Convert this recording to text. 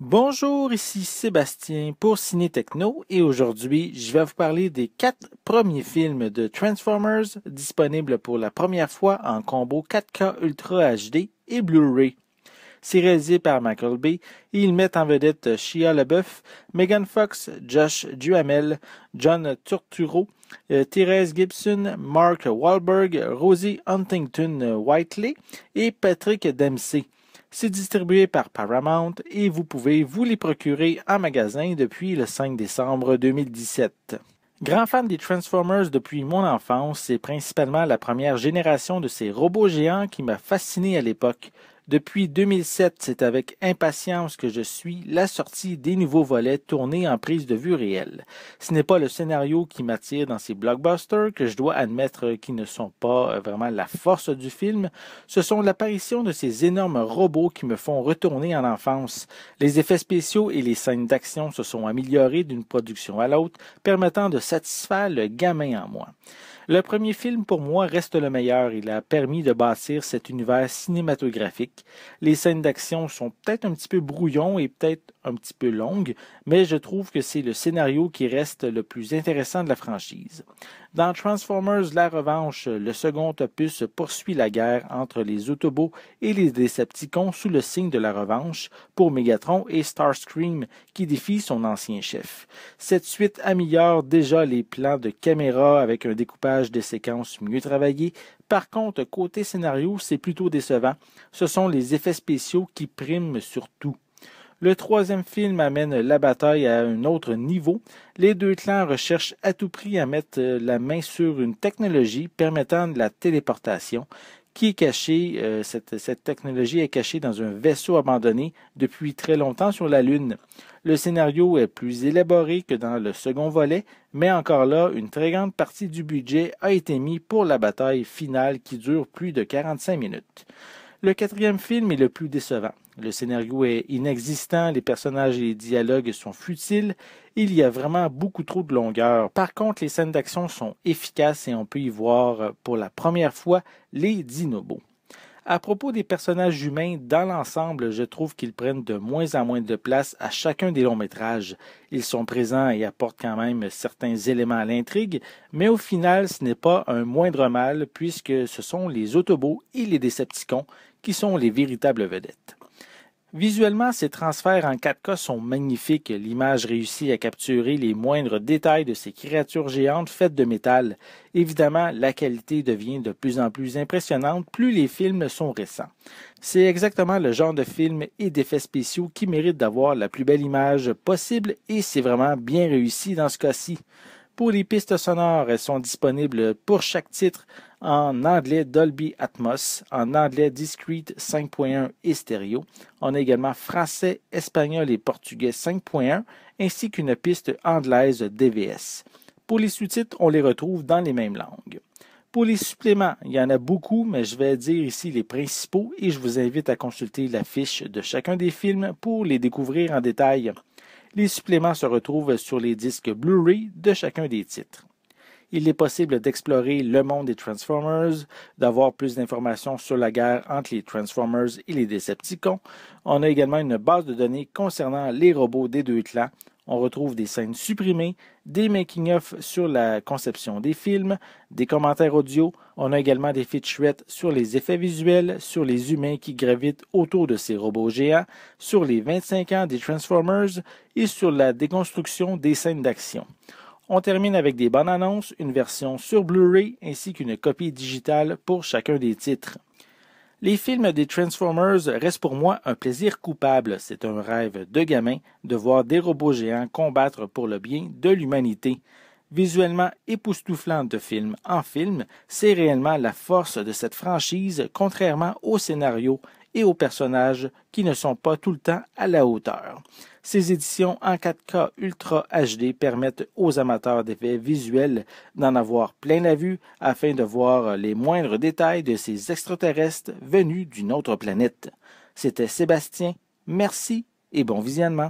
Bonjour, ici Sébastien pour Ciné Techno et aujourd'hui, je vais vous parler des 4 premiers films de Transformers disponibles pour la première fois en combo 4K Ultra HD et Blu-ray. C'est réalisé par Michael Bay et ils mettent en vedette Shia LaBeouf, Megan Fox, Josh Duhamel, John Turturro, Therese Gibson, Mark Wahlberg, Rosie Huntington-Whiteley et Patrick Dempsey. C'est distribué par Paramount et vous pouvez vous les procurer en magasin depuis le 5 décembre 2017. Grand fan des Transformers depuis mon enfance, c'est principalement la première génération de ces robots géants qui m'a fasciné à l'époque. Depuis 2007, c'est avec impatience que je suis la sortie des nouveaux volets tournés en prise de vue réelle. Ce n'est pas le scénario qui m'attire dans ces blockbusters que je dois admettre qui ne sont pas vraiment la force du film. Ce sont l'apparition de ces énormes robots qui me font retourner en enfance. Les effets spéciaux et les scènes d'action se sont améliorés d'une production à l'autre, permettant de satisfaire le gamin en moi. Le premier film, pour moi, reste le meilleur. Il a permis de bâtir cet univers cinématographique. Les scènes d'action sont peut-être un petit peu brouillons et peut-être un petit peu longues, mais je trouve que c'est le scénario qui reste le plus intéressant de la franchise. Dans Transformers La Revanche, le second opus poursuit la guerre entre les Autobots et les Decepticons sous le signe de la revanche pour Megatron et Starscream qui défie son ancien chef. Cette suite améliore déjà les plans de caméra avec un découpage de séquences mieux travaillé. Par contre, côté scénario, c'est plutôt décevant. Ce sont les effets spéciaux qui priment sur tout. Le troisième film amène la bataille à un autre niveau. Les deux clans recherchent à tout prix à mettre la main sur une technologie permettant de la téléportation qui est cachée, cette technologie est cachée dans un vaisseau abandonné depuis très longtemps sur la Lune. Le scénario est plus élaboré que dans le second volet, mais encore là, une très grande partie du budget a été mis pour la bataille finale qui dure plus de 45 minutes. Le quatrième film est le plus décevant. Le scénario est inexistant, les personnages et les dialogues sont futiles, il y a vraiment beaucoup trop de longueur. Par contre, les scènes d'action sont efficaces et on peut y voir pour la première fois les Dinobots. À propos des personnages humains, dans l'ensemble, je trouve qu'ils prennent de moins en moins de place à chacun des longs métrages. Ils sont présents et apportent quand même certains éléments à l'intrigue, mais au final, ce n'est pas un moindre mal puisque ce sont les Autobots et les Decepticons qui sont les véritables vedettes. Visuellement, ces transferts en 4K sont magnifiques. L'image réussit à capturer les moindres détails de ces créatures géantes faites de métal. Évidemment, la qualité devient de plus en plus impressionnante plus les films sont récents. C'est exactement le genre de film et d'effets spéciaux qui mérite d'avoir la plus belle image possible et c'est vraiment bien réussi dans ce cas-ci. Pour les pistes sonores, elles sont disponibles pour chaque titre en anglais Dolby Atmos, en anglais Discrete 5.1 et stéréo. On a également français, espagnol et portugais 5.1, ainsi qu'une piste anglaise DVS. Pour les sous-titres, on les retrouve dans les mêmes langues. Pour les suppléments, il y en a beaucoup, mais je vais dire ici les principaux et je vous invite à consulter la fiche de chacun des films pour les découvrir en détail. Les suppléments se retrouvent sur les disques Blu-ray de chacun des titres. Il est possible d'explorer le monde des Transformers, d'avoir plus d'informations sur la guerre entre les Transformers et les Decepticons. On a également une base de données concernant les robots des deux clans. On retrouve des scènes supprimées, des making-of sur la conception des films, des commentaires audio. On a également des featurettes sur les effets visuels, sur les humains qui gravitent autour de ces robots géants, sur les 25 ans des Transformers et sur la déconstruction des scènes d'action. On termine avec des bonnes annonces, une version sur Blu-ray ainsi qu'une copie digitale pour chacun des titres. Les films des Transformers restent pour moi un plaisir coupable. C'est un rêve de gamin de voir des robots géants combattre pour le bien de l'humanité. Visuellement époustouflant de film en film, c'est réellement la force de cette franchise, contrairement au scénario et aux personnages qui ne sont pas tout le temps à la hauteur. Ces éditions en 4K Ultra HD permettent aux amateurs d'effets visuels d'en avoir plein la vue afin de voir les moindres détails de ces extraterrestres venus d'une autre planète. C'était Sébastien, merci et bon visionnement.